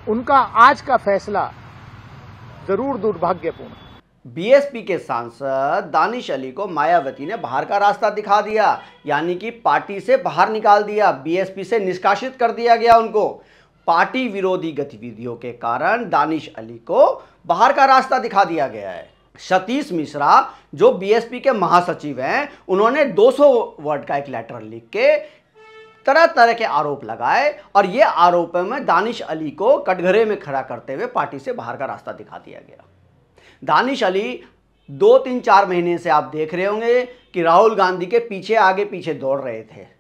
उनका आज का फैसला जरूर दुर्भाग्यपूर्ण। बीएसपी के सांसद दानिश अली को मायावती ने बाहर का रास्ता दिखा दिया, यानी कि पार्टी से बाहर निकाल दिया, बीएसपी से निष्कासित कर दिया गया उनको। पार्टी विरोधी गतिविधियों के कारण दानिश अली को बाहर का रास्ता दिखा दिया गया है। सतीश मिश्रा जो बीएसपी के महासचिव हैं, उन्होंने 200 वर्ड का एक लेटर लिख के तरह तरह के आरोप लगाए और ये आरोपों में दानिश अली को कटघरे में खड़ा करते हुए पार्टी से बाहर का रास्ता दिखा दिया गया। दानिश अली 2-3-4 महीने से आप देख रहे होंगे कि राहुल गांधी के पीछे आगे पीछे दौड़ रहे थे,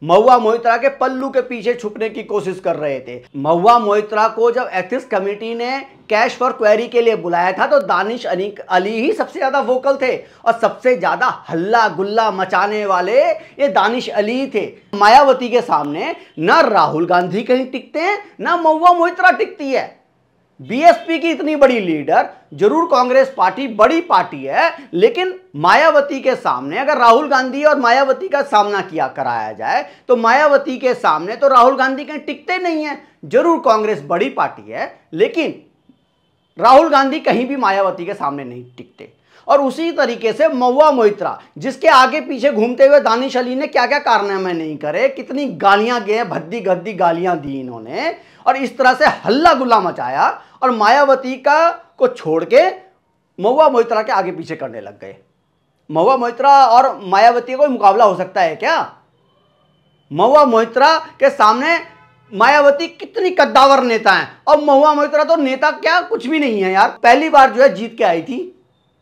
महुआ मोइत्रा के पल्लू के पीछे छुपने की कोशिश कर रहे थे। महुआ मोइत्रा को जब एथिक्स कमेटी ने कैश फॉर क्वेरी के लिए बुलाया था तो दानिश अली ही सबसे ज्यादा वोकल थे और सबसे ज्यादा हल्ला गुल्ला मचाने वाले ये दानिश अली थे। मायावती के सामने न राहुल गांधी कहीं टिकते हैं न महुआ मोइत्रा टिकती है। बीएसपी की इतनी बड़ी लीडर, जरूर कांग्रेस पार्टी बड़ी पार्टी है, लेकिन मायावती के सामने अगर राहुल गांधी और मायावती का सामना किया कराया जाए तो मायावती के सामने तो राहुल गांधी कहीं टिकते नहीं है। जरूर कांग्रेस बड़ी पार्टी है, लेकिन राहुल गांधी कहीं भी मायावती के सामने नहीं टिकते। और उसी तरीके से महुआ मोइत्रा, जिसके आगे पीछे घूमते हुए दानिश अली ने क्या क्या कारनामे नहीं करे, कितनी गालियां गए, भद्दी गद्दी गालियां दी इन्होंने और इस तरह से हल्ला गुल्ला मचाया और मायावती को छोड़ के महुआ मोइत्रा के आगे पीछे करने लग गए। महुआ मोइत्रा और मायावती का कोई मुकाबला हो सकता है क्या? महुआ मोइत्रा के सामने मायावती कितनी कद्दावर नेता है और महुआ मोइत्रा तो नेता क्या कुछ भी नहीं है यार, पहली बार जो है जीत के आई थी।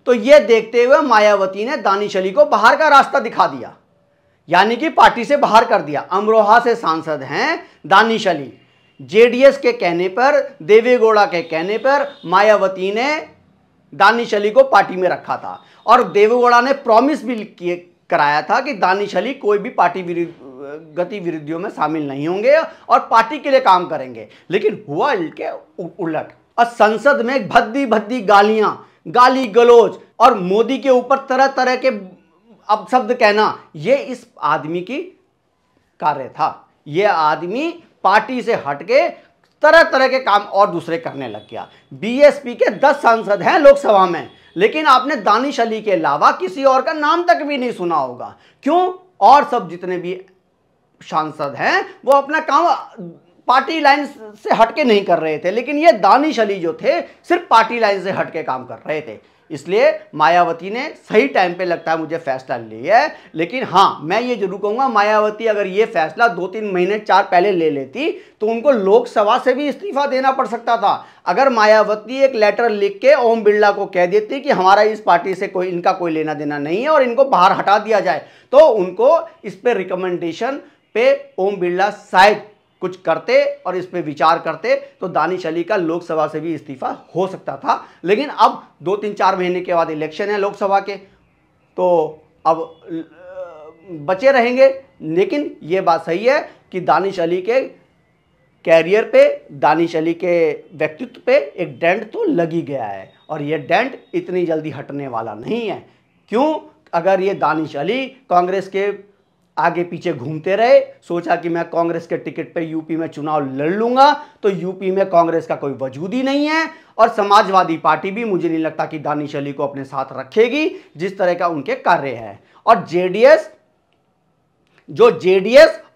तो यह देखते हुए मायावती ने दानिश अली को बाहर का रास्ता दिखा दिया, यानी कि पार्टी से बाहर कर दिया। अमरोहा से सांसद हैं दानिश अली। जेडीएस के कहने पर, देवेगौड़ा के कहने पर मायावती ने दानिश अली को पार्टी में रखा था और देवेगौड़ा ने प्रॉमिस भी कराया था कि दानिश अली कोई भी पार्टी गतिविधियों में शामिल नहीं होंगे और पार्टी के लिए काम करेंगे। लेकिन हुआ इसके उलट और संसद में भद्दी भद्दी गालियां, गाली गलौज और मोदी के ऊपर तरह तरह के अपशब्द कहना, यह इस आदमी की कार्य था। यह आदमी पार्टी से हटके तरह तरह के काम और दूसरे करने लग गया। बीएसपी के 10 सांसद हैं लोकसभा में, लेकिन आपने दानिश अली के अलावा किसी और का नाम तक भी नहीं सुना होगा। क्यों? और सब जितने भी सांसद हैं वो अपना काम पार्टी लाइन से हटके नहीं कर रहे थे, लेकिन ये दानिश अली जो थे सिर्फ पार्टी लाइन से हटके काम कर रहे थे। इसलिए मायावती ने सही टाइम पे लगता है मुझे फैसला लिया है। लेकिन हाँ, मैं ये जरूर कहूँगा, मायावती अगर ये फैसला 2-3 महीने 4 पहले ले लेती तो उनको लोकसभा से भी इस्तीफा देना पड़ सकता था। अगर मायावती एक लेटर लिख के ओम बिरला को कह देती कि हमारा इस पार्टी से इनका कोई लेना देना नहीं है और इनको बाहर हटा दिया जाए, तो उनको इस पे रिकमेंडेशन पे ओम बिरला शायद कुछ करते और इस पे विचार करते तो दानिश अली का लोकसभा से भी इस्तीफा हो सकता था। लेकिन अब 2-3-4 महीने के बाद इलेक्शन है लोकसभा के, तो अब बचे रहेंगे। लेकिन ये बात सही है कि दानिश अली के कैरियर पे, दानिश अली के व्यक्तित्व पे एक डेंट तो लगी गया है और ये डेंट इतनी जल्दी हटने वाला नहीं है। क्यों? अगर ये दानिश अली कांग्रेस के आगे पीछे घूमते रहे, सोचा कि मैं कांग्रेस के टिकट पे यूपी में चुनाव लड़ लूंगा, तो यूपी में कांग्रेस का कोई वजूद ही नहीं है और समाजवादी पार्टी भी मुझे नहीं लगता कि दानिश अली को अपने साथ रखेगी, जिस तरह का उनके कार्य है। और जेडीएस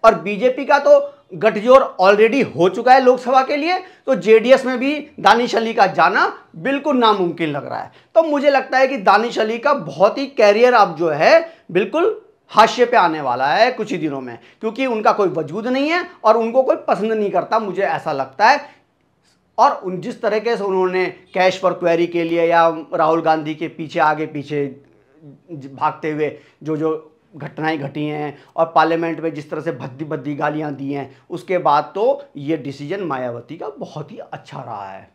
और बीजेपी का तो गठजोड़ ऑलरेडी हो चुका है लोकसभा के लिए, तो जेडीएस में भी दानिश अली का जाना बिल्कुल नामुमकिन लग रहा है। तो मुझे लगता है कि दानिश अली का बहुत ही कैरियर अब जो है बिल्कुल हाशिए पे आने वाला है कुछ ही दिनों में, क्योंकि उनका कोई वजूद नहीं है और उनको कोई पसंद नहीं करता, मुझे ऐसा लगता है। और जिस तरीके से उन्होंने कैश फॉर क्वेरी के लिए या राहुल गांधी के पीछे आगे पीछे भागते हुए जो घटनाएं घटी हैं और पार्लियामेंट में जिस तरह से भद्दी भद्दी गालियां दी हैं, उसके बाद तो ये डिसीजन मायावती का बहुत ही अच्छा रहा है।